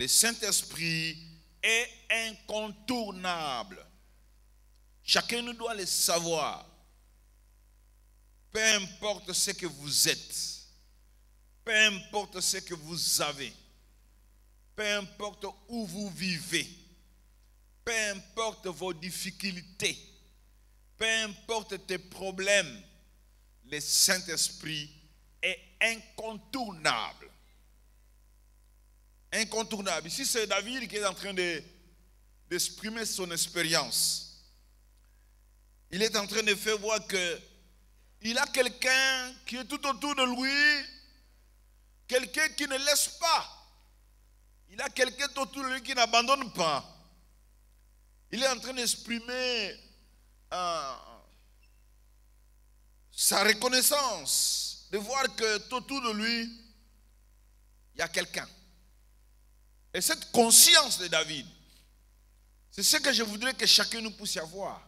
le Saint-Esprit est incontournable. Chacun nous doit le savoir. Peu importe ce que vous êtes, peu importe ce que vous avez, peu importe où vous vivez, peu importe vos difficultés, peu importe tes problèmes, le Saint-Esprit est incontournable. Incontournable. Ici, c'est David qui est en train d'exprimer son expérience. Il est en train de faire voir qu'il a quelqu'un qui est tout autour de lui, quelqu'un qui ne laisse pas. Il a quelqu'un autour de lui qui n'abandonne pas. Il est en train d'exprimer sa reconnaissance, de voir que tout autour de lui, il y a quelqu'un. Et cette conscience de David, c'est ce que je voudrais que chacun nous puisse avoir.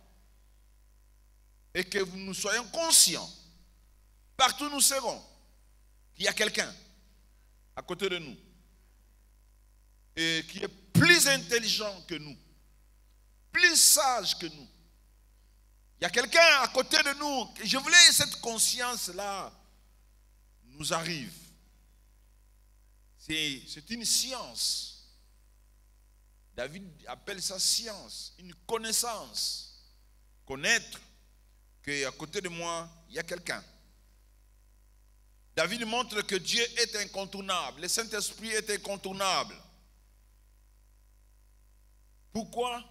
Et que nous soyons conscients, partout où nous serons, qu'il y a quelqu'un à côté de nous. Et qui est plus intelligent que nous, plus sage que nous. Il y a quelqu'un à côté de nous. Je voulais que cette conscience-là nous arrive. C'est une science. David appelle ça science, une connaissance. Connaître qu'à côté de moi, il y a quelqu'un. David montre que Dieu est incontournable. Le Saint-Esprit est incontournable. Pourquoi?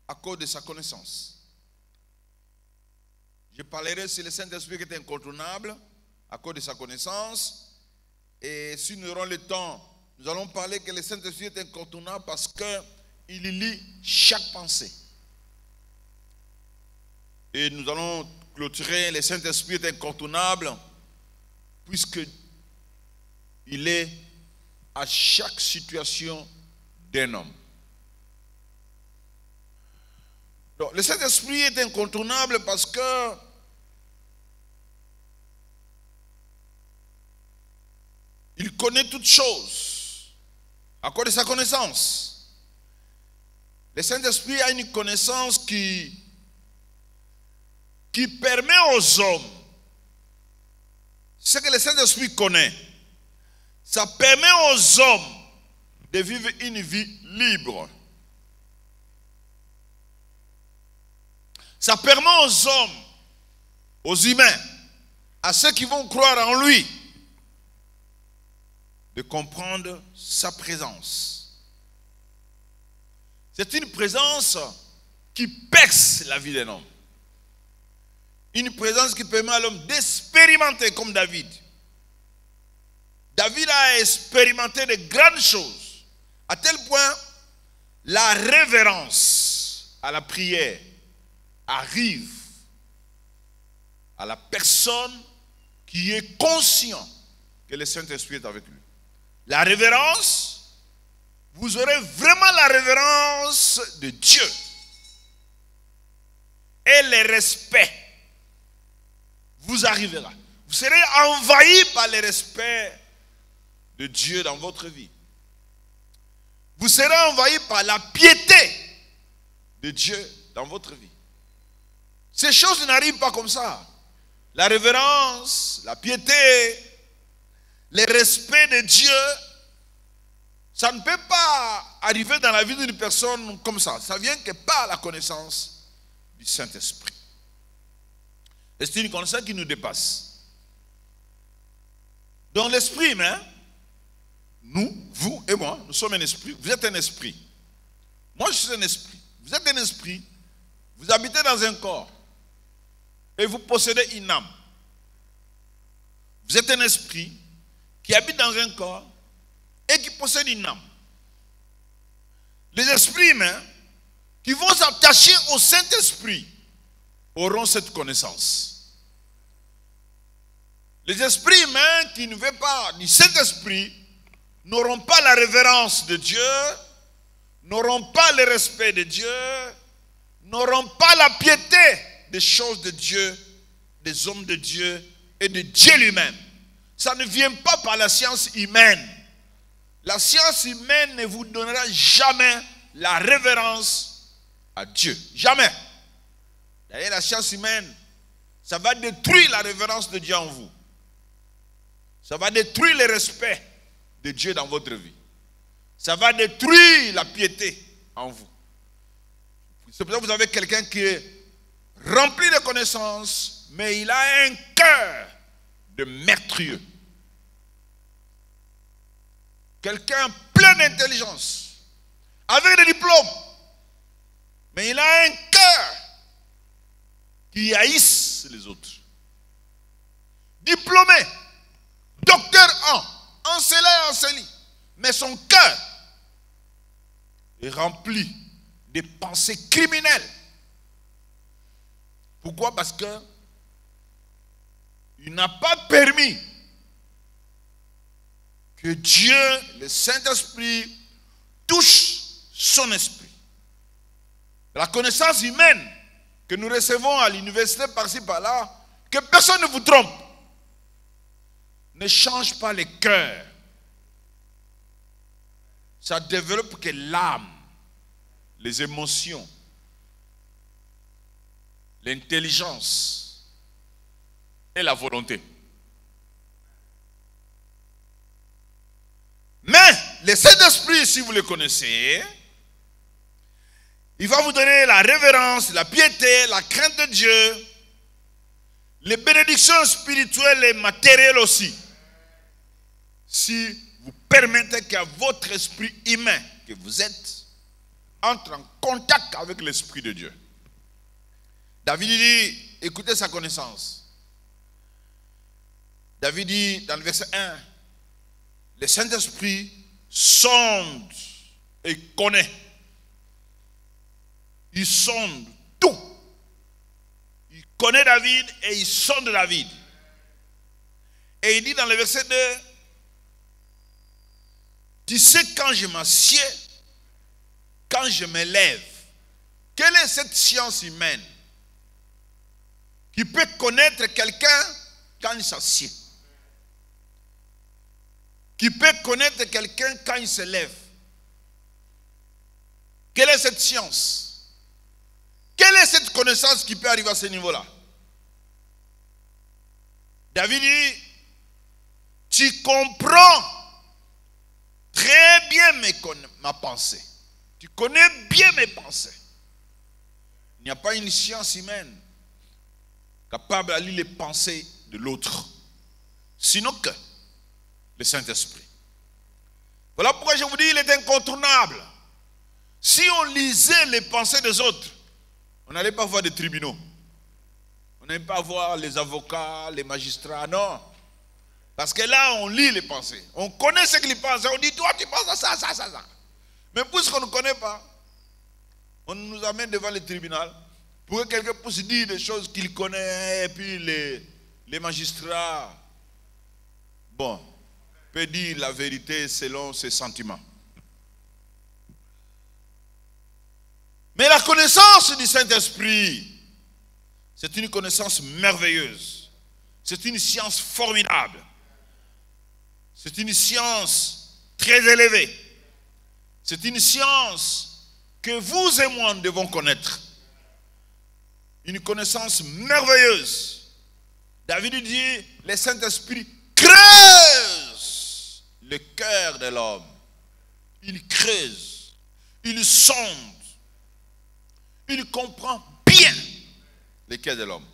À cause de sa connaissance. Je parlerai sur le Saint-Esprit qui est incontournable, à cause de sa connaissance. Et si nous aurons le temps, nous allons parler que le Saint-Esprit est incontournable parce qu'il lit chaque pensée. Et nous allons clôturer, le Saint-Esprit est incontournable puisque il est à chaque situation d'un homme. Donc, le Saint-Esprit est incontournable parce que il connaît toutes choses à cause de sa connaissance. Le Saint-Esprit a une connaissance qui permet aux hommes, ce que le Saint-Esprit connaît, ça permet aux hommes de vivre une vie libre. Ça permet aux hommes, aux humains, à ceux qui vont croire en lui, de comprendre sa présence. C'est une présence qui perce la vie d'un homme. Une présence qui permet à l'homme d'expérimenter comme David. David a expérimenté de grandes choses, à tel point la révérence à la prière arrive à la personne qui est conscient que le Saint-Esprit est avec lui. La révérence, vous aurez vraiment la révérence de Dieu. Et le respect vous arrivera. Vous serez envahi par le respect de Dieu dans votre vie. Vous serez envahi par la piété de Dieu dans votre vie. Ces choses n'arrivent pas comme ça. La révérence, la piété, le respect de Dieu, ça ne peut pas arriver dans la vie d'une personne comme ça. Ça vient que par la connaissance du Saint-Esprit. Et c'est une connaissance qui nous dépasse. Dans l'esprit humain, nous, vous et moi, nous sommes un esprit. Vous êtes un esprit. Moi, je suis un esprit. Vous êtes un esprit. Vous habitez dans un corps. Et vous possédez une âme. Vous êtes un esprit qui habite dans un corps et qui possède une âme. Les esprits humains qui vont s'attacher au Saint-Esprit auront cette connaissance. Les esprits humains qui ne veulent pas du Saint-Esprit n'auront pas la révérence de Dieu, n'auront pas le respect de Dieu, n'auront pas la piété des choses de Dieu, des hommes de Dieu et de Dieu lui-même. Ça ne vient pas par la science humaine. La science humaine ne vous donnera jamais la révérence à Dieu. Jamais. D'ailleurs, la science humaine, ça va détruire la révérence de Dieu en vous. Ça va détruire le respect de Dieu dans votre vie. Ça va détruire la piété en vous. C'est pour ça que vous avez quelqu'un qui est rempli de connaissances, mais il a un cœur de meurtrieux. Quelqu'un plein d'intelligence, avec des diplômes, mais il a un cœur qui haïsse les autres. Diplômé, docteur en, enseignant, mais son cœur est rempli de pensées criminelles. Pourquoi? Parce que il n'a pas permis que Dieu, le Saint-Esprit, touche son esprit. La connaissance humaine que nous recevons à l'université par-ci par-là, que personne ne vous trompe, ne change pas le cœur. Ça développe que l'âme, les émotions, l'intelligence et la volonté. Mais le Saint-Esprit, si vous le connaissez, il va vous donner la révérence, la piété, la crainte de Dieu, les bénédictions spirituelles et matérielles aussi. Si vous permettez que votre esprit humain que vous êtes entre en contact avec l'Esprit de Dieu. David dit, écoutez sa connaissance. David dit dans le verset 1, le Saint-Esprit sonde et connaît. Il sonde tout. Il connaît David et il sonde David. Et il dit dans le verset 2, tu sais quand je m'assieds, quand je me lève. Quelle est cette science humaine qui peut connaître quelqu'un quand il s'assied? Qui peut connaître quelqu'un quand il se lève? Quelle est cette science? Quelle est cette connaissance qui peut arriver à ce niveau-là? David dit, tu comprends très bien ma pensée. Tu connais bien mes pensées. Il n'y a pas une science humaine capable de lire les pensées de l'autre, sinon que le Saint-Esprit. Voilà pourquoi je vous dis, il est incontournable. Si on lisait les pensées des autres, on n'allait pas voir des tribunaux. On n'allait pas voir les avocats, les magistrats, non. Parce que là, on lit les pensées. On connaît ce qu'ils pensent. On dit, toi, tu penses à ça, ça, ça, ça. Mais puisqu'on ne connaît pas, on nous amène devant le tribunal pour que quelqu'un puisse dire des choses qu'il connaît. Et puis les magistrats, bon, peut dire la vérité selon ses sentiments. Mais la connaissance du Saint-Esprit, c'est une connaissance merveilleuse. C'est une science formidable. C'est une science très élevée. C'est une science que vous et moi devons connaître. Une connaissance merveilleuse. David dit, le Saint-Esprit creuse le cœur de l'homme. Il creuse. Il sonde. Il comprend bien le cœur de l'homme.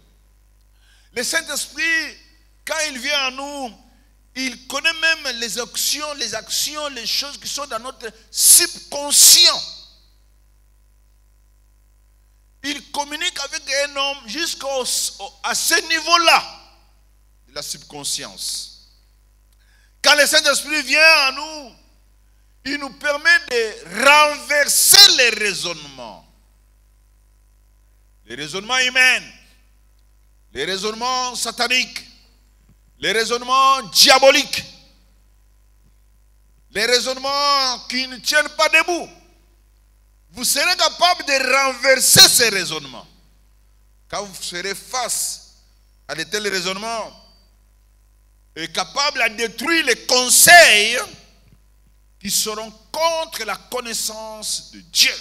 Le Saint-Esprit, quand il vient à nous, il connaît même les actions, les choses qui sont dans notre subconscient. Il communique avec un homme jusqu'à ce niveau-là de la subconscience. Quand le Saint-Esprit vient à nous, il nous permet de renverser les raisonnements. Les raisonnements humains, les raisonnements sataniques, les raisonnements diaboliques, les raisonnements qui ne tiennent pas debout. Vous serez capable de renverser ces raisonnements. Quand vous serez face à de tels raisonnements, et capable de détruire les conseils qui seront contre la connaissance de Dieu.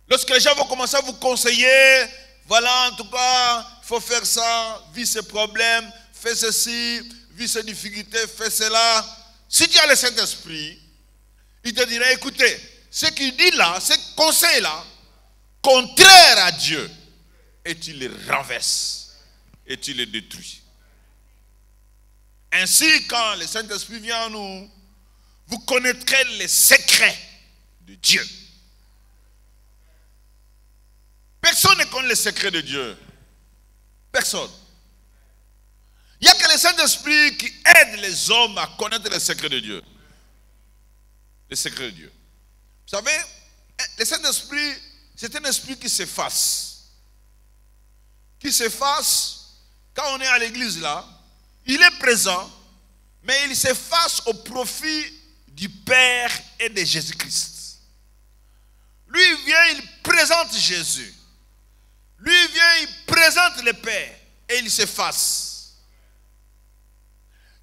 Lorsque les gens vont commencer à vous conseiller, voilà, en tout cas, il faut faire ça, vis ces problèmes, fais ceci, vis ces difficultés, fais cela. Si tu as le Saint-Esprit, il te dira, écoutez, ce qu'il dit là, ce conseil-là, contraire à Dieu, et tu les renverses, et tu les détruis. Ainsi, quand le Saint-Esprit vient en nous, vous connaîtrez les secrets de Dieu. Personne ne connaît les secrets de Dieu. Personne. Il n'y a que le Saint-Esprit qui aide les hommes à connaître les secrets de Dieu. Les secrets de Dieu. Vous savez, le Saint-Esprit, c'est un esprit qui s'efface. Qui s'efface, quand on est à l'église là, il est présent, mais il s'efface au profit du Père et de Jésus-Christ. Lui, il vient, il présente Jésus. Lui, il vient, il présente le Père et il s'efface.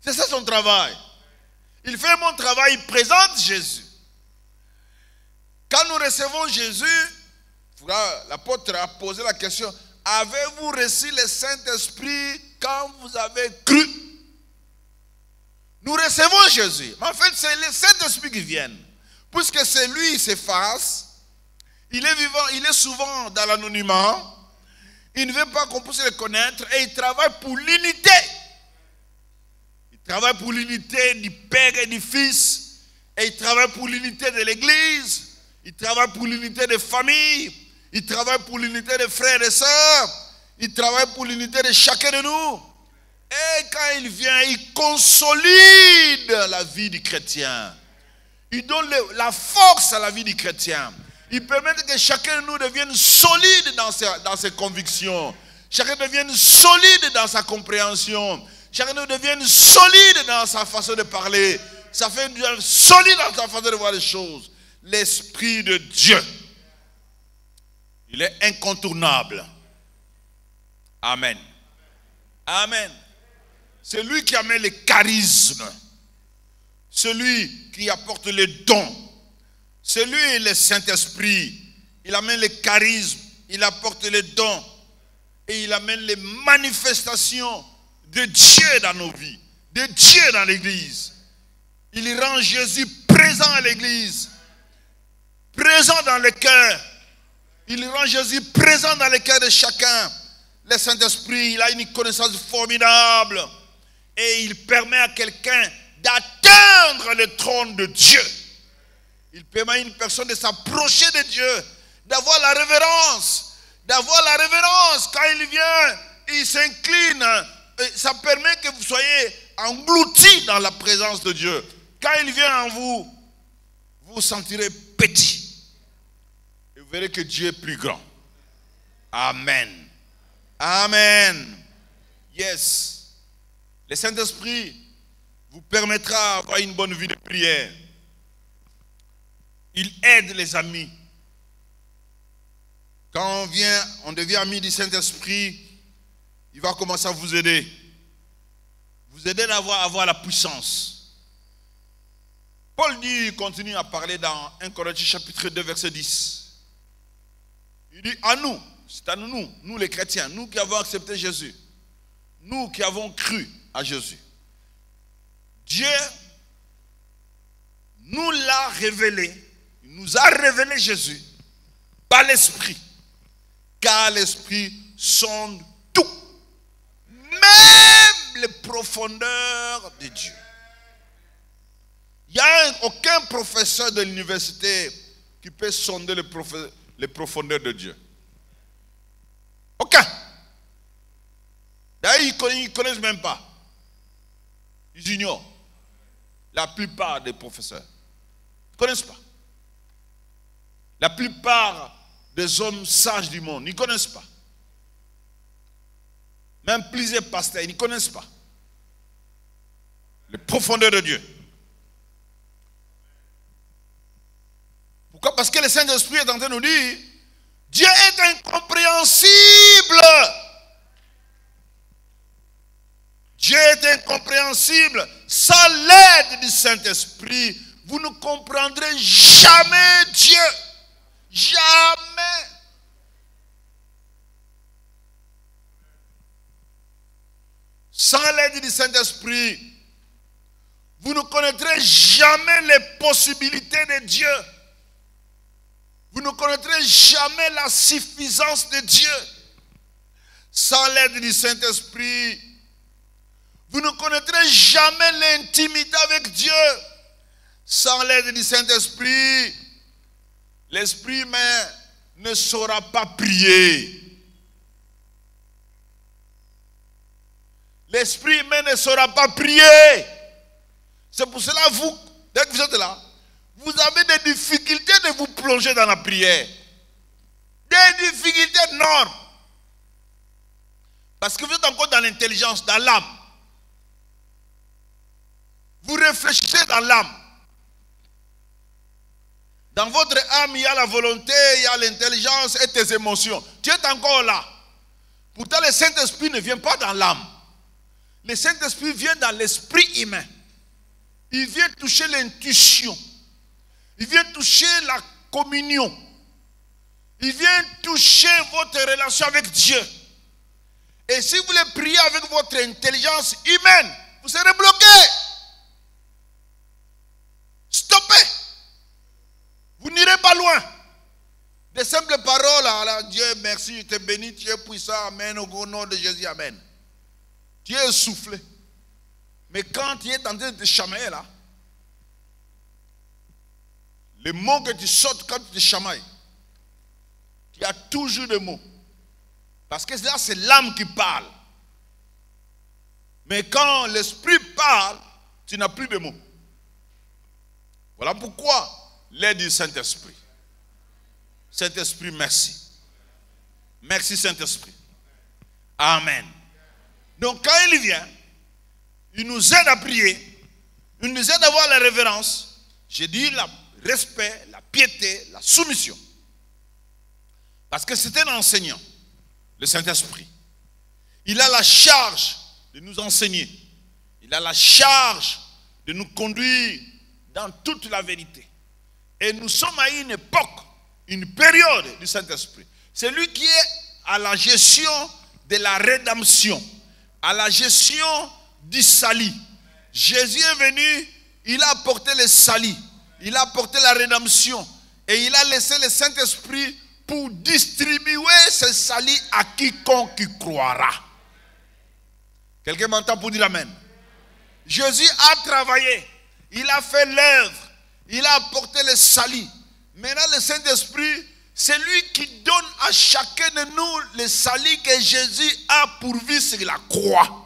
C'est ça son travail. Il fait mon travail, il présente Jésus. Quand nous recevons Jésus, l'apôtre a posé la question, avez-vous reçu le Saint-Esprit quand vous avez cru? Nous recevons Jésus. Mais en fait, c'est le Saint-Esprit qui vient. Puisque c'est lui, il s'efface. Il est vivant, il est souvent dans l'anonymat. Il ne veut pas qu'on puisse le connaître et il travaille pour l'unité. Il travaille pour l'unité du Père et du Fils. Et il travaille pour l'unité de l'Église. Il travaille pour l'unité des familles. Il travaille pour l'unité des frères et sœurs. Il travaille pour l'unité de chacun de nous. Et quand il vient, il consolide la vie du chrétien. Il donne la force à la vie du chrétien. Il permet que chacun de nous devienne solide dans ses convictions. Chacun devienne solide dans sa compréhension. Chacun de nous devienne solide dans sa façon de parler. Ça fait solide dans sa façon de voir les choses. L'Esprit de Dieu, il est incontournable. Amen. Amen. C'est lui qui amène les charismes. Celui qui apporte les dons. C'est lui le Saint-Esprit. Il amène les charismes, il apporte les dons et il amène les manifestations de Dieu dans nos vies, de Dieu dans l'Église. Il rend Jésus présent à l'Église, présent dans le cœur. Il rend Jésus présent dans le cœur de chacun. Le Saint-Esprit, il a une connaissance formidable et il permet à quelqu'un d'atteindre le trône de Dieu. Il permet à une personne de s'approcher de Dieu, d'avoir la révérence. D'avoir la révérence. Quand il vient, il s'incline. Ça permet que vous soyez engloutis dans la présence de Dieu. Quand il vient en vous, vous vous sentirez petit. Et vous verrez que Dieu est plus grand. Amen. Amen. Yes. Le Saint-Esprit vous permettra d'avoir une bonne vie de prière. Il aide les amis. Quand on devient ami du Saint-Esprit, il va commencer à vous aider. Vous aider à avoir la puissance. Paul dit, il continue à parler dans 1 Corinthiens chapitre 2, verset 10. Il dit, à nous, c'est à nous les chrétiens, nous qui avons accepté Jésus, nous qui avons cru à Jésus. Dieu nous l'a révélé. Il nous a révélé Jésus par l'Esprit, car l'Esprit sonde tout, même les profondeurs de Dieu. Il n'y a aucun professeur de l'université qui peut sonder les profondeurs de Dieu. Aucun. D'ailleurs, ils ne connaissent même pas. Ils ignorent. La plupart des professeurs ne connaissent pas. La plupart des hommes sages du monde, ils ne connaissent pas. Même plusieurs pasteurs, ils ne connaissent pas les profondeurs de Dieu. Pourquoi? Parce que le Saint-Esprit est en train de nous dire, Dieu est incompréhensible. Dieu est incompréhensible. Sans l'aide du Saint-Esprit, vous ne comprendrez jamais Dieu. Jamais. Sans l'aide du Saint-Esprit, vous ne connaîtrez jamais les possibilités de Dieu. Vous ne connaîtrez jamais la suffisance de Dieu. Sans l'aide du Saint-Esprit, vous ne connaîtrez jamais l'intimité avec Dieu. Sans l'aide du Saint-Esprit, l'esprit humain ne saura pas prier. L'esprit humain ne saura pas prier. C'est pour cela, vous, dès que vous êtes là, vous avez des difficultés de vous plonger dans la prière. Des difficultés énormes. Parce que vous êtes encore dans l'intelligence, dans l'âme. Vous réfléchissez dans l'âme. Dans votre âme, il y a la volonté, il y a l'intelligence et tes émotions. Tu es encore là. Pourtant, le Saint-Esprit ne vient pas dans l'âme. Le Saint-Esprit vient dans l'esprit humain. Il vient toucher l'intuition. Il vient toucher la communion. Il vient toucher votre relation avec Dieu. Et si vous voulez prier avec votre intelligence humaine, vous serez bloqué. Stoppez. Vous n'irez pas loin. Des simples paroles, alors, Dieu merci, je te bénis, tu es puissant, amen, au nom de Jésus, amen. Tu es essoufflé. Mais quand tu es en train de te chamailler là, les mots que tu sortes quand tu te chamailles, il y a toujours des mots. Parce que là, c'est l'âme qui parle. Mais quand l'esprit parle, tu n'as plus de mots. Voilà pourquoi l'aide du Saint-Esprit. Saint-Esprit, merci. Merci Saint-Esprit. Amen. Donc quand il vient, il nous aide à prier, il nous aide à avoir la révérence, j'ai dit le respect, la piété, la soumission. Parce que c'est un enseignant, le Saint-Esprit. Il a la charge de nous enseigner. Il a la charge de nous conduire dans toute la vérité. Et nous sommes à une époque, une période du Saint-Esprit. C'est lui qui est à la gestion de la rédemption, à la gestion du salut. Jésus est venu, il a apporté le salut, il a apporté la rédemption et il a laissé le Saint-Esprit pour distribuer ce salut à quiconque qui croira. Quelqu'un m'entend pour dire amen? Jésus a travaillé, il a fait l'œuvre, il a apporté le salut. Maintenant le Saint-Esprit, c'est lui qui donne à chacun de nous le salut que Jésus a pourvu sur la croix.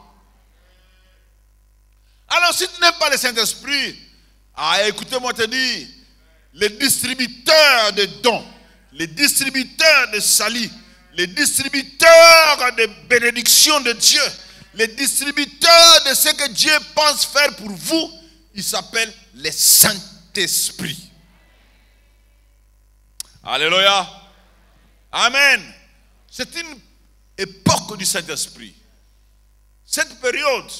Alors si tu n'aimes pas le Saint-Esprit, écoutez-moi te dire, les distributeurs de dons, les distributeurs de salut, les distributeurs de bénédictions de Dieu, les distributeurs de ce que Dieu pense faire pour vous, ils s'appellent les Saint-Esprit. Alléluia. Amen. C'est une époque du Saint-Esprit. Cette période,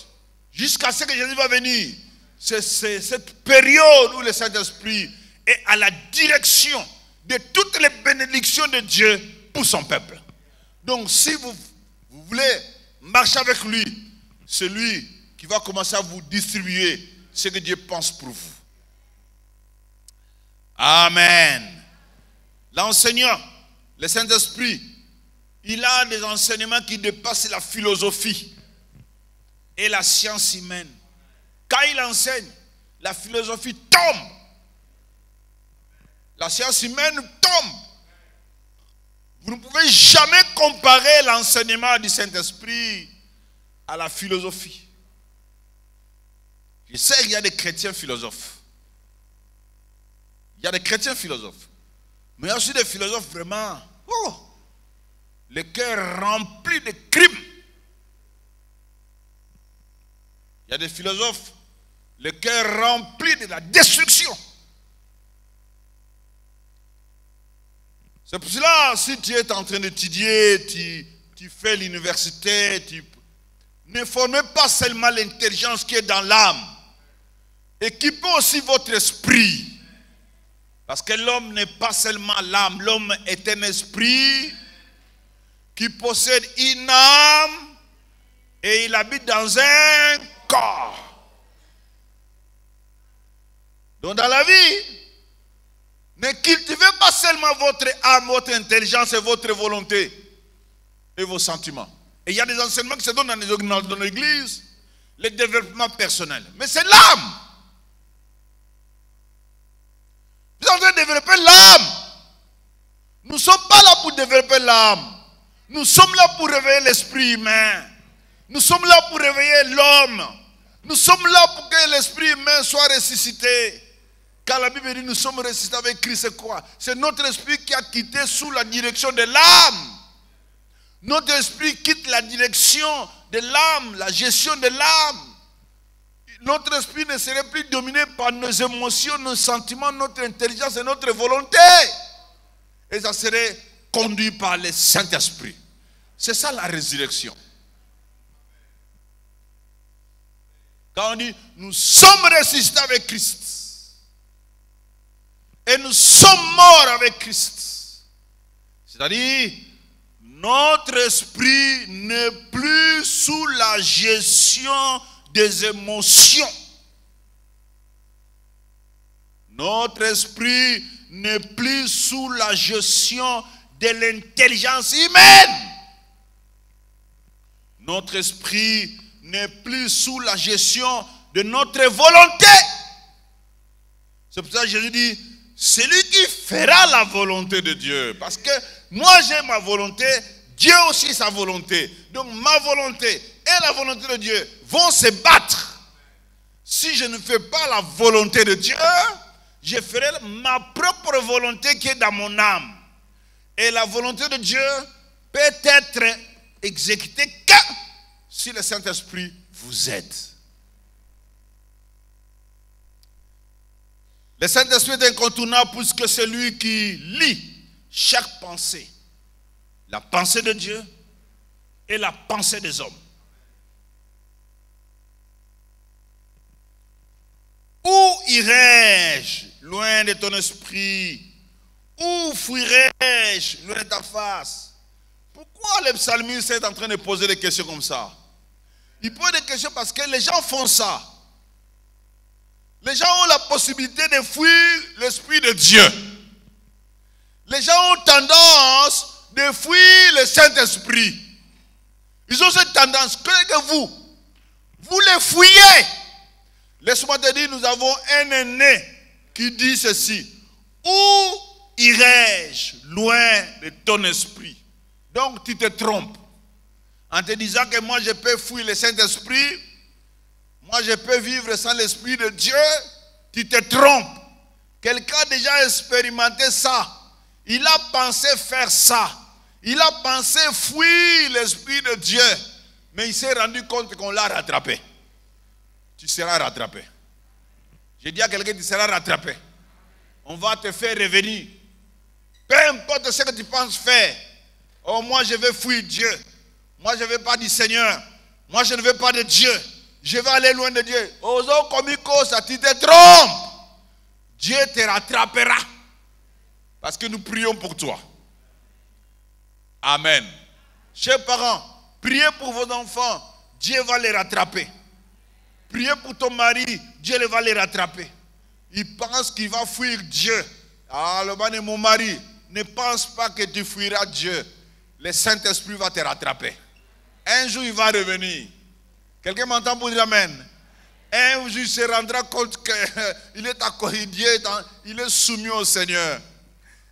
jusqu'à ce que Jésus va venir, c'est cette période où le Saint-Esprit est à la direction de toutes les bénédictions de Dieu pour son peuple. Donc si vous voulez marcher avec lui, c'est lui qui va commencer à vous distribuer ce que Dieu pense pour vous. Amen. L'enseignant, le Saint-Esprit, il a des enseignements qui dépassent la philosophie et la science humaine. Quand il enseigne, la philosophie tombe. La science humaine tombe. Vous ne pouvez jamais comparer l'enseignement du Saint-Esprit à la philosophie. Je sais qu'il y a des chrétiens philosophes. Il y a des chrétiens philosophes. Mais il y a aussi des philosophes vraiment, le cœur rempli de crimes. Il y a des philosophes, le cœur rempli de la destruction. C'est pour cela, si tu es en train d'étudier, tu fais l'université, ne formez pas seulement l'intelligence qui est dans l'âme. Équipez aussi votre esprit. Parce que l'homme n'est pas seulement l'âme. L'homme est un esprit qui possède une âme et il habite dans un corps. Donc dans la vie, ne cultivez pas seulement votre âme, votre intelligence et votre volonté et vos sentiments. Et il y a des enseignements qui se donnent dans l'église, le développement personnel. Mais c'est l'âme. Vous êtes en train de développer l'âme. Nous ne sommes pas là pour développer l'âme. Nous sommes là pour réveiller l'esprit humain. Nous sommes là pour réveiller l'homme. Nous sommes là pour que l'esprit humain soit ressuscité. Car la Bible dit nous sommes ressuscités avec Christ, c'est quoi? C'est notre esprit qui a quitté sous la direction de l'âme. Notre esprit quitte la direction de l'âme, la gestion de l'âme. Notre esprit ne serait plus dominé par nos émotions, nos sentiments, notre intelligence et notre volonté. Et ça serait conduit par le Saint-Esprit. C'est ça la résurrection. Quand on dit nous sommes ressuscités avec Christ et nous sommes morts avec Christ, c'est-à-dire notre esprit n'est plus sous la gestion des émotions. Notre esprit n'est plus sous la gestion de l'intelligence humaine. Notre esprit n'est plus sous la gestion de notre volonté. C'est pour ça que Jésus dit, c'est lui qui fera la volonté de Dieu. Parce que moi j'ai ma volonté, Dieu aussi sa volonté. Donc ma volonté et la volonté de Dieu vont se battre. Si je ne fais pas la volonté de Dieu, je ferai ma propre volonté qui est dans mon âme. Et la volonté de Dieu peut être exécutée que si le Saint-Esprit vous aide. Le Saint-Esprit est incontournable puisque c'est lui qui lit chaque pensée. La pensée de Dieu et la pensée des hommes. Où irai-je loin de ton esprit? Où fuirai-je loin de ta face? Pourquoi le psalmiste est en train de poser des questions comme ça? Il pose des questions parce que les gens font ça. Les gens ont la possibilité de fuir l'Esprit de Dieu. Les gens ont tendance de fuir le Saint-Esprit. Ils ont cette tendance que vous les fuyez. Laisse-moi te dire, nous avons un aîné qui dit ceci. Où irai-je loin de ton esprit? Donc tu te trompes. En te disant que moi je peux fuir le Saint-Esprit, moi je peux vivre sans l'Esprit de Dieu, tu te trompes. Quelqu'un a déjà expérimenté ça. Il a pensé faire ça. Il a pensé fuir l'Esprit de Dieu. Mais il s'est rendu compte qu'on l'a rattrapé. Tu seras rattrapé. J'ai dit à quelqu'un, tu seras rattrapé. On va te faire revenir. Peu importe ce que tu penses faire. Oh, moi je vais fuir Dieu. Moi je ne veux pas du Seigneur. Moi je ne veux pas de Dieu. Je vais aller loin de Dieu. Oso comico, ça tu te trompes. Dieu te rattrapera. Parce que nous prions pour toi. Amen. Chers parents, priez pour vos enfants. Dieu va les rattraper. Priez pour ton mari. Dieu va les rattraper. Il pense qu'il va fuir Dieu. Ah, le mari, mon mari, ne pense pas que tu fuiras Dieu. Le Saint-Esprit va te rattraper. Un jour, il va revenir. Quelqu'un m'entend pour dire Amen? Un jour, il se rendra compte qu'il est à côté de Dieu, il est soumis au Seigneur.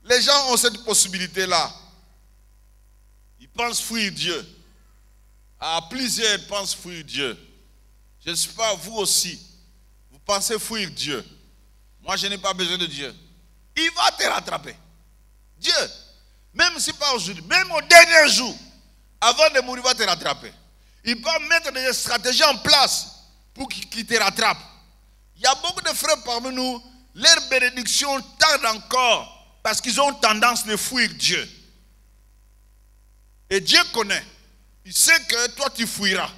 Les gens ont cette possibilité-là. Ils pensent fuir Dieu. À plusieurs pensent fuir Dieu. Je ne sais pas, vous aussi. Vous pensez fuir Dieu. Moi, je n'ai pas besoin de Dieu. Il va te rattraper. Dieu, même si pas aujourd'hui, même au dernier jour, avant de mourir, il va te rattraper. Il va mettre des stratégies en place pour qu'il te rattrape. Il y a beaucoup de frères parmi nous, leur bénédiction tarde encore parce qu'ils ont tendance de fuir Dieu. Et Dieu connaît. Il sait que toi tu fuiras.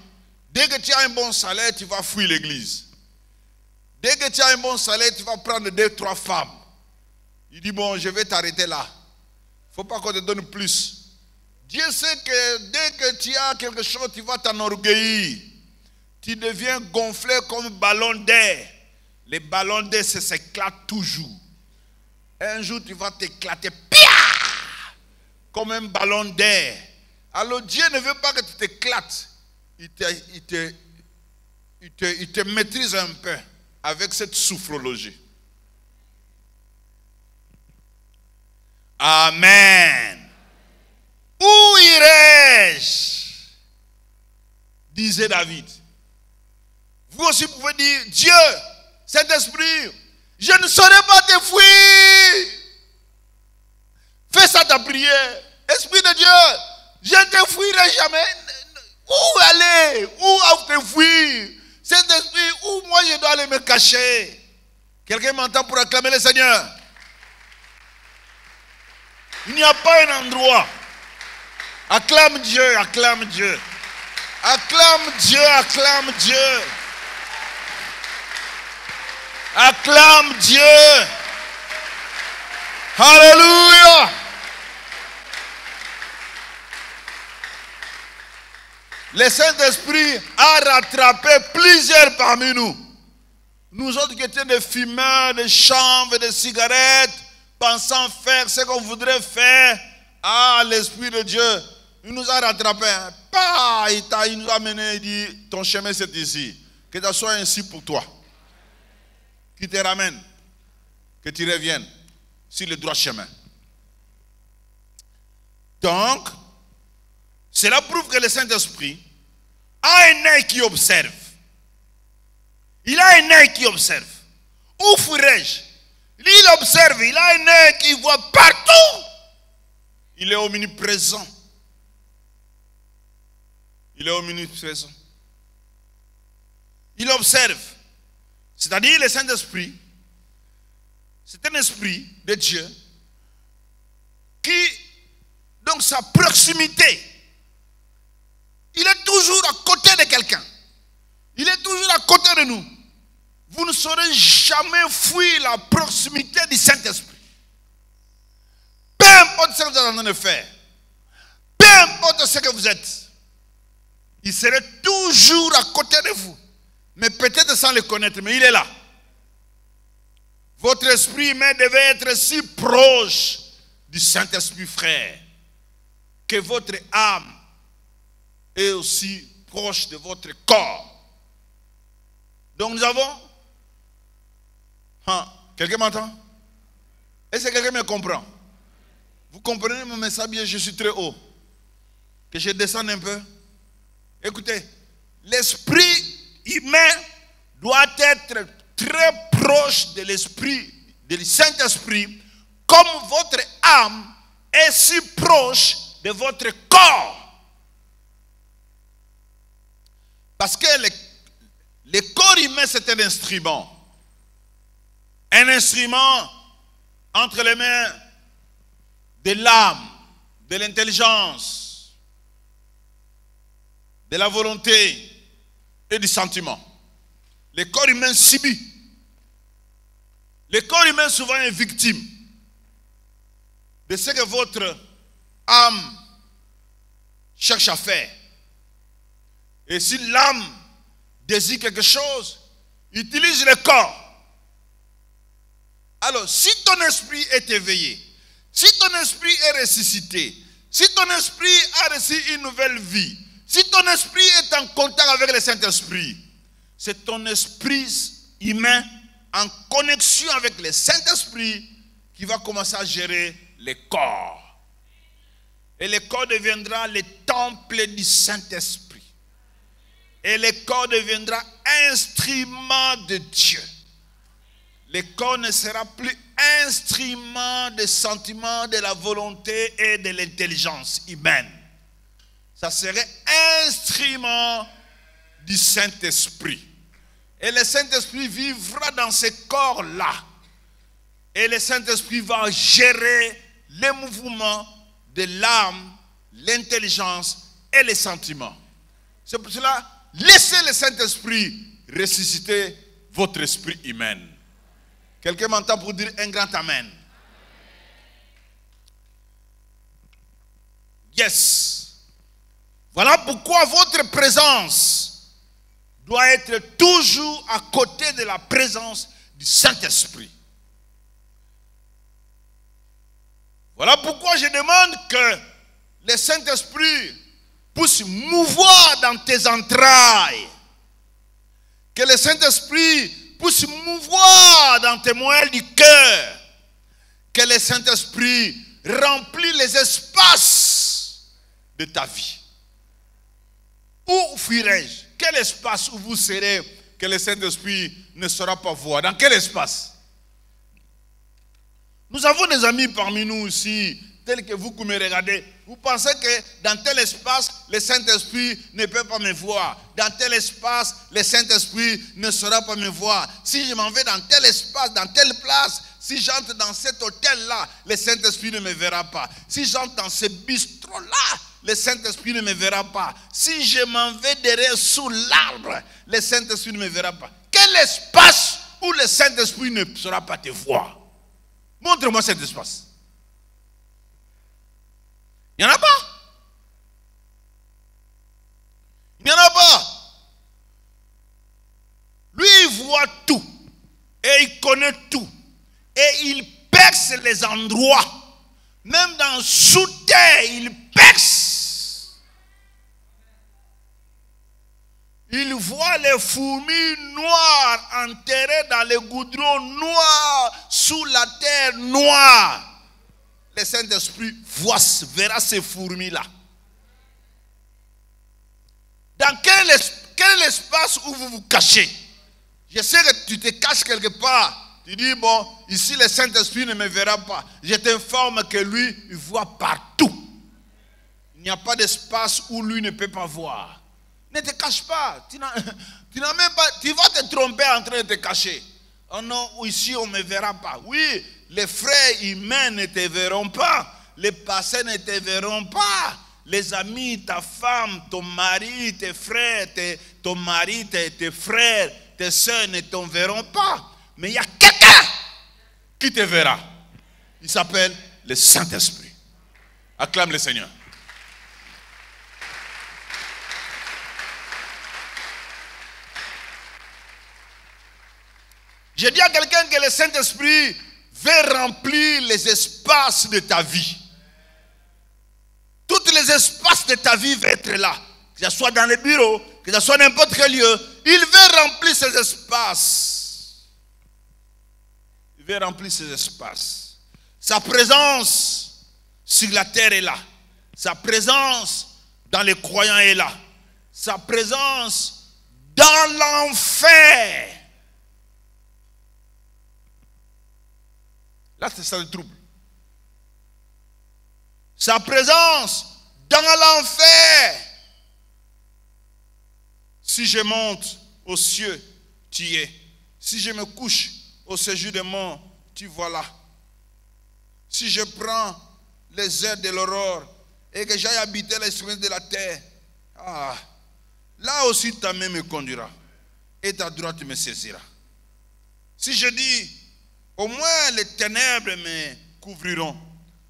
Dès que tu as un bon salaire, tu vas fuir l'église. Dès que tu as un bon salaire, tu vas prendre 2, 3 femmes. Il dit, bon, je vais t'arrêter là. Il ne faut pas qu'on te donne plus. Dieu sait que dès que tu as quelque chose, tu vas t'enorgueillir. Tu deviens gonflé comme un ballon d'air. Les ballons d'air s'éclatent toujours. Un jour, tu vas t'éclater comme un ballon d'air. Alors Dieu ne veut pas que tu t'éclates. Il te maîtrise un peu avec cette sophrologie. Amen. Où irai-je? Disait David. Vous aussi pouvez dire, Dieu, Saint-Esprit, je ne saurais pas te fuir. Fais ça ta prière. Esprit de Dieu, je ne te fuirai jamais. Où aller? Où te fuir? Saint-Esprit, où moi je dois aller me cacher? Quelqu'un m'entend pour acclamer le Seigneur? Il n'y a pas un endroit. Acclame Dieu, acclame Dieu. Acclame Dieu, acclame Dieu. Acclame Dieu. Alléluia. Le Saint-Esprit a rattrapé plusieurs parmi nous. Nous autres qui étions des fumeurs, des chanvres, des cigarettes, pensant faire ce qu'on voudrait faire. Ah, l'Esprit de Dieu, il nous a rattrapés. Il nous a amené, il dit, ton chemin c'est ici. Que ça soit ainsi pour toi. Qui te ramène, que tu reviennes sur le droit chemin. Donc, cela prouve que le Saint-Esprit a un œil qui observe. Il a un œil qui observe. Où fuirai-je? Il observe, il a un œil qui voit partout. Il est omniprésent. Il est omniprésent. Il observe. C'est-à-dire le Saint-Esprit, c'est un esprit de Dieu qui, donc sa proximité, il est toujours à côté de quelqu'un. Il est toujours à côté de nous. Vous ne saurez jamais fuir la proximité du Saint-Esprit. Peu importe ce que vous êtes en train de faire, peu importe ce que vous êtes, il serait toujours à côté de vous. Mais peut-être sans le connaître, mais il est là. Votre esprit humain devait être si proche du Saint-Esprit, frère, que votre âme est aussi proche de votre corps. Donc nous avons... quelqu'un m'entend? Est-ce que quelqu'un me comprend? Vous comprenez mon message bien, je suis très haut. Que je descende un peu. Écoutez, l'esprit humain doit être très proche de l'esprit, du Saint-Esprit, comme votre âme est si proche de votre corps. Parce que le corps humain, c'est un instrument. Un instrument entre les mains de l'âme, de l'intelligence, de la volonté et du sentiment. Le corps humain subit. Le corps humain souvent est victime de ce que votre âme cherche à faire. Et si l'âme désire quelque chose, utilise le corps. Alors, si ton esprit est éveillé, si ton esprit est ressuscité, si ton esprit a reçu une nouvelle vie, si ton esprit est en contact avec le Saint-Esprit, c'est ton esprit humain en connexion avec le Saint-Esprit qui va commencer à gérer le corps. Et le corps deviendra le temple du Saint-Esprit. Et le corps deviendra instrument de Dieu. Le corps ne sera plus instrument des sentiments, de la volonté et de l'intelligence humaine. Ça serait instrument du Saint-Esprit. Et le Saint-Esprit vivra dans ce corps-là. Et le Saint-Esprit va gérer les mouvements de l'âme, l'intelligence et les sentiments. C'est pour cela laissez le Saint-Esprit ressusciter votre esprit humain. Quelqu'un m'entend pour dire un grand amen? Yes. Voilà pourquoi votre présence doit être toujours à côté de la présence du Saint-Esprit. Voilà pourquoi je demande que le Saint-Esprit puisse mouvoir dans tes entrailles. Que le Saint-Esprit puisse mouvoir dans tes moelles du cœur. Que le Saint-Esprit remplisse les espaces de ta vie. Où fuirai-je? Quel espace où vous serez que le Saint-Esprit ne saura pas voir? Dans quel espace? Nous avons des amis parmi nous ici, tels que vous qui me regardez. Vous pensez que dans tel espace, le Saint-Esprit ne peut pas me voir. Dans tel espace, le Saint-Esprit ne saura pas me voir. Si je m'en vais dans tel espace, dans telle place, si j'entre dans cet hôtel-là, le Saint-Esprit ne me verra pas. Si j'entre dans ce bistrot-là, le Saint-Esprit ne me verra pas. Si je m'en vais derrière sous l'arbre, le Saint-Esprit ne me verra pas. Quel espace où le Saint-Esprit ne saura pas te voir? Montre-moi cet espace. Il n'y en a pas. Il n'y en a pas. Lui, il voit tout. Et il connaît tout. Et il perce les endroits. Même dans sous terre, il perce. Il voit les fourmis noires enterrées dans les goudrons noirs, sous la terre noire. Le Saint-Esprit verra ces fourmis-là. Dans quel est l'espace où vous vous cachez? Je sais que tu te caches quelque part. Tu dis, bon, ici le Saint-Esprit ne me verra pas. Je t'informe que lui, il voit partout. Il n'y a pas d'espace où lui ne peut pas voir. Ne te cache pas. Tu n'as même pas. Tu vas te tromper en train de te cacher. Oh non, ici on ne me verra pas. Oui, les frères humains ne te verront pas. Les passés ne te verront pas. Les amis, ta femme, ton mari, tes frères, ton mari, tes frères, tes soeurs ne te verront pas. Mais il y a quelqu'un qui te verra. Il s'appelle le Saint-Esprit. Acclame le Seigneur. Je dis à quelqu'un que le Saint-Esprit veut remplir les espaces de ta vie. Tous les espaces de ta vie vont être là. Que ce soit dans le bureau, que ce soit n'importe quel lieu. Il veut remplir ces espaces. Il veut remplir ces espaces. Sa présence sur la terre est là. Sa présence dans les croyants est là. Sa présence dans l'enfer. Là, c'est ça le trouble. Sa présence dans l'enfer. Si je monte aux cieux, tu y es. Si je me couche au séjour des morts, tu vois là. Si je prends les heures de l'aurore et que j'aille habiter les sommets de la terre, là aussi ta main me conduira et ta droite me saisira. Si je dis, au moins les ténèbres me couvriront.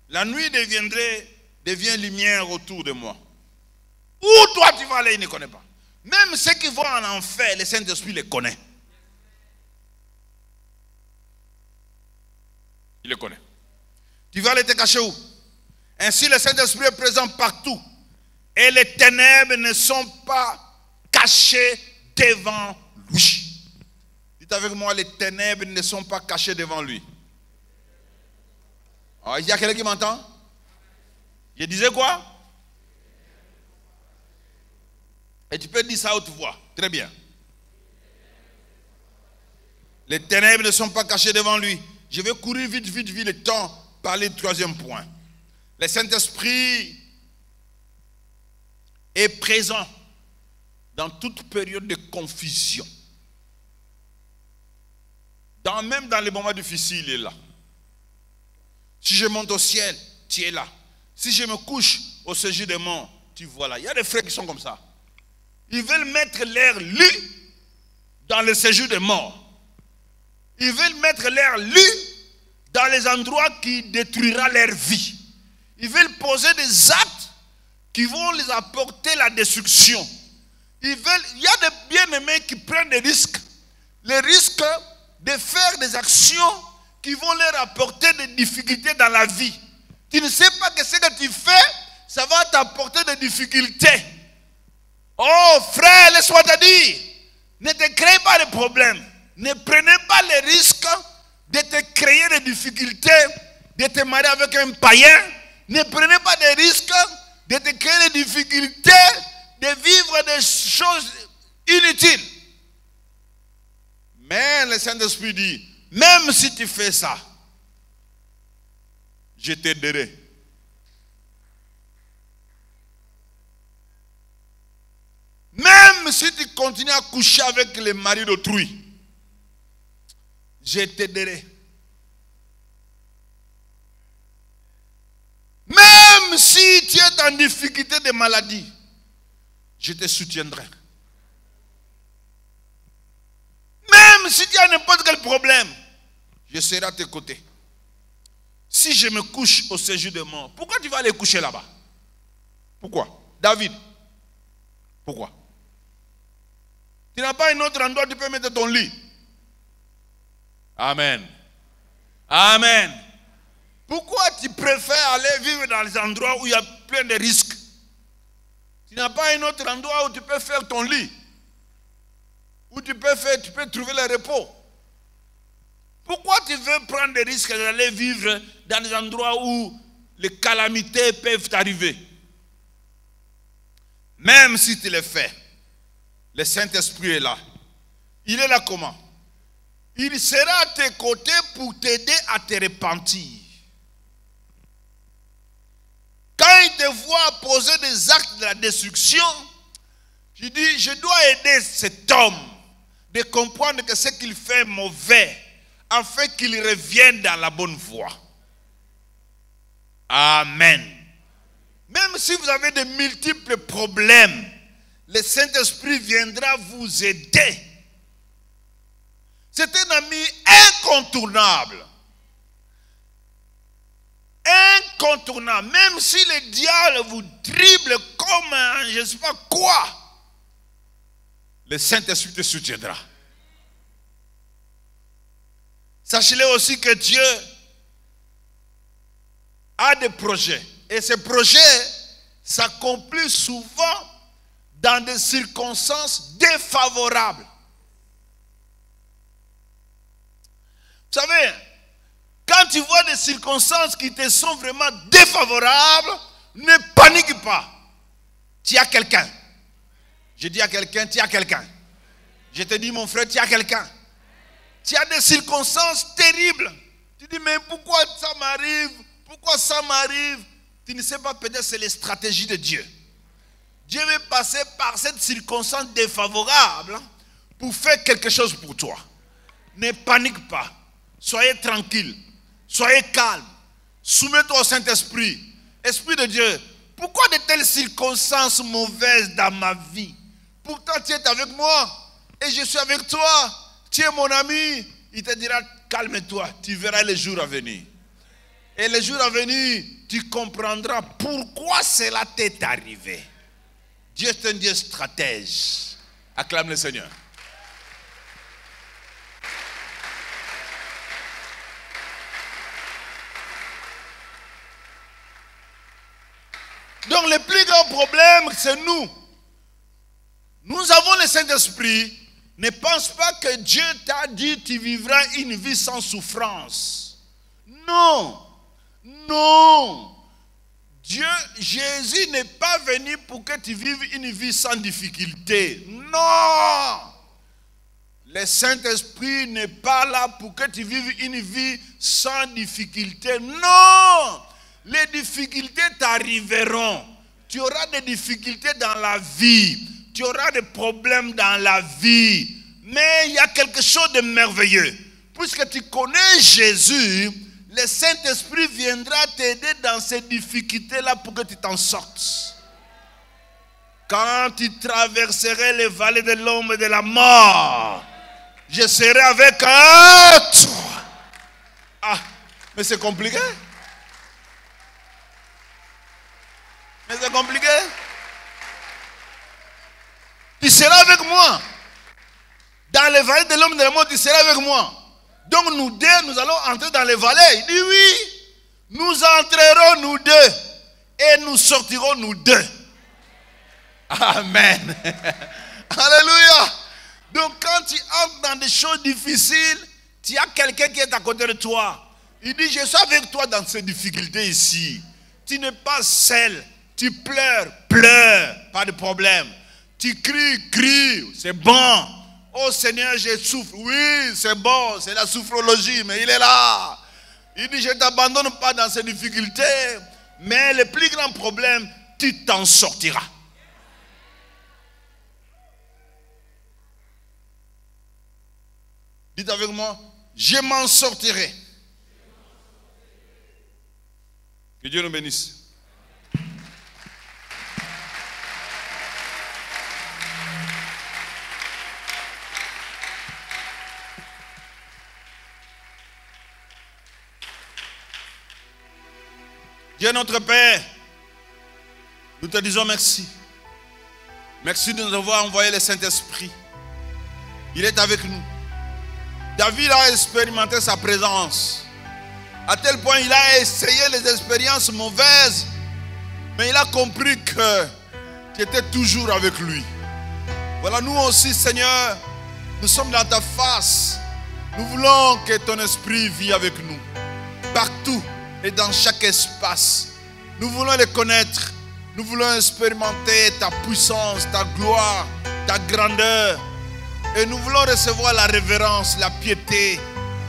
La nuit devient lumière autour de moi. Où toi tu vas aller, il ne connaît pas. Même ceux qui vont en enfer, le Saint-Esprit les connaît. Il les connaît. Tu vas aller te cacher où? Ainsi le Saint-Esprit est présent partout. Et les ténèbres ne sont pas cachées devant lui. Dites avec moi, les ténèbres ne sont pas cachées devant lui. Alors, il y a quelqu'un qui m'entend? Je disais quoi? Et tu peux dire ça à haute voix. Très bien. Les ténèbres ne sont pas cachées devant lui. Je vais courir vite le temps, parler du troisième point. Le Saint-Esprit est présent dans toute période de confusion. Même dans les moments difficiles, il est là. Si je monte au ciel, tu es là. Si je me couche au séjour des morts, tu vois là. Il y a des frères qui sont comme ça. Ils veulent mettre leur lit dans le séjour des morts. Ils veulent mettre leur lit dans les endroits qui détruira leur vie. Ils veulent poser des actes qui vont les apporter la destruction. Il y a des bien-aimés qui prennent des risques. Les risques de faire des actions qui vont leur apporter des difficultés dans la vie. Tu ne sais pas que ce que tu fais, ça va t'apporter des difficultés. Oh frère, laisse-moi te dire, ne te crée pas de problèmes. Ne prenez pas les risques de te créer des difficultés, de te marier avec un païen. Ne prenez pas des risques de te créer des difficultés, de vivre des choses inutiles. Mais le Saint-Esprit dit, même si tu fais ça, je t'aiderai. Même si tu continues à coucher avec les maris d'autrui, je t'aiderai. Même si tu es en difficulté de maladie, je te soutiendrai. Même si tu as n'importe quel problème, je serai à tes côtés. Si je me couche au séjour de mort, pourquoi tu vas aller coucher là-bas? Pourquoi? David, pourquoi? Tu n'as pas un autre endroit où tu peux mettre ton lit. Amen. Amen. Pourquoi tu préfères aller vivre dans les endroits où il y a plein de risques? Tu n'as pas un autre endroit où tu peux faire ton lit, où tu peux trouver le repos. Pourquoi tu veux prendre des risques d'aller vivre dans des endroits où les calamités peuvent t'arriver? Même si tu le fais, le Saint-Esprit est là. Il est là comment? Il sera à tes côtés pour t'aider à te repentir. Quand il te voit poser des actes de la destruction, je dis, je dois aider cet homme de comprendre que ce qu'il fait est mauvais, afin qu'il revienne dans la bonne voie. Amen. Même si vous avez de multiples problèmes, le Saint-Esprit viendra vous aider. C'est un ami incontournable. Incontournable. Même si le diable vous dribble comme je ne sais pas quoi, le Saint-Esprit te soutiendra. Sachez-le aussi que Dieu a des projets. Et ces projets s'accomplissent souvent dans des circonstances défavorables. Vous savez, quand tu vois des circonstances qui te sont vraiment défavorables, ne panique pas. Tu as quelqu'un. Je dis à quelqu'un, tu as quelqu'un. Je te dis, mon frère, tu as quelqu'un. Tu as des circonstances terribles. Tu dis, mais pourquoi ça m'arrive? Pourquoi ça m'arrive? Tu ne sais pas, peut-être c'est les stratégies de Dieu. Dieu veut passer par cette circonstance défavorable pour faire quelque chose pour toi. Ne panique pas. Soyez tranquille. Soyez calme. Soumets-toi au Saint-Esprit. Esprit de Dieu, pourquoi de telles circonstances mauvaises dans ma vie? Pourtant, tu es avec moi et je suis avec toi. Tu es mon ami. Il te dira, calme-toi, tu verras les jours à venir. Et les jours à venir, tu comprendras pourquoi cela t'est arrivé. Dieu est un Dieu stratège. Acclame le Seigneur. Donc le plus grand problème, c'est nous. Nous avons le Saint-Esprit. Ne pense pas que Dieu t'a dit tu vivras une vie sans souffrance. Non. Non. Jésus n'est pas venu pour que tu vives une vie sans difficulté. Non. Le Saint-Esprit n'est pas là pour que tu vives une vie sans difficulté. Non. Les difficultés t'arriveront. Tu auras des difficultés dans la vie. Tu auras des problèmes dans la vie. Mais il y a quelque chose de merveilleux. Puisque tu connais Jésus, le Saint-Esprit viendra t'aider dans ces difficultés-là pour que tu t'en sortes. quand tu traverserais les vallées de l'ombre et de la mort, je serai avec toi. Ah, mais c'est compliqué. Mais c'est compliqué. Tu seras avec moi. Dans les vallées de l'homme de la mort, tu seras avec moi. Donc nous deux, nous allons entrer dans les vallées. Il dit oui. Nous entrerons nous deux. Et nous sortirons nous deux. Amen. Alléluia. Donc quand tu entres dans des choses difficiles, tu as quelqu'un qui est à côté de toi. Il dit, je suis avec toi dans ces difficultés ici. Tu n'es pas seul. Tu pleures, pleure, pas de problème. Tu cries, crie, c'est bon. Oh Seigneur, je souffre. Oui, c'est bon, c'est la sophrologie, mais il est là. Il dit, je ne t'abandonne pas dans ces difficultés. Mais le plus grand problème, tu t'en sortiras. Dites avec moi, je m'en sortirai. Que Dieu nous bénisse. Dieu notre Père, nous te disons merci. Merci de nous avoir envoyé le Saint-Esprit. Il est avec nous. David a expérimenté sa présence. À tel point il a essayé les expériences mauvaises. Mais il a compris que tu étais toujours avec lui. Voilà, nous aussi, Seigneur, nous sommes dans ta face. Nous voulons que ton esprit vive avec nous. Partout et dans chaque espace. Nous voulons le connaître. Nous voulons expérimenter ta puissance, ta gloire, ta grandeur. Et nous voulons recevoir la révérence, la piété.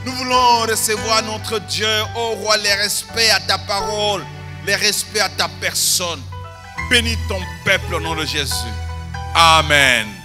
Nous voulons recevoir notre Dieu, ô roi, le respect à ta parole, le respect à ta personne. Bénis ton peuple au nom de Jésus. Amen.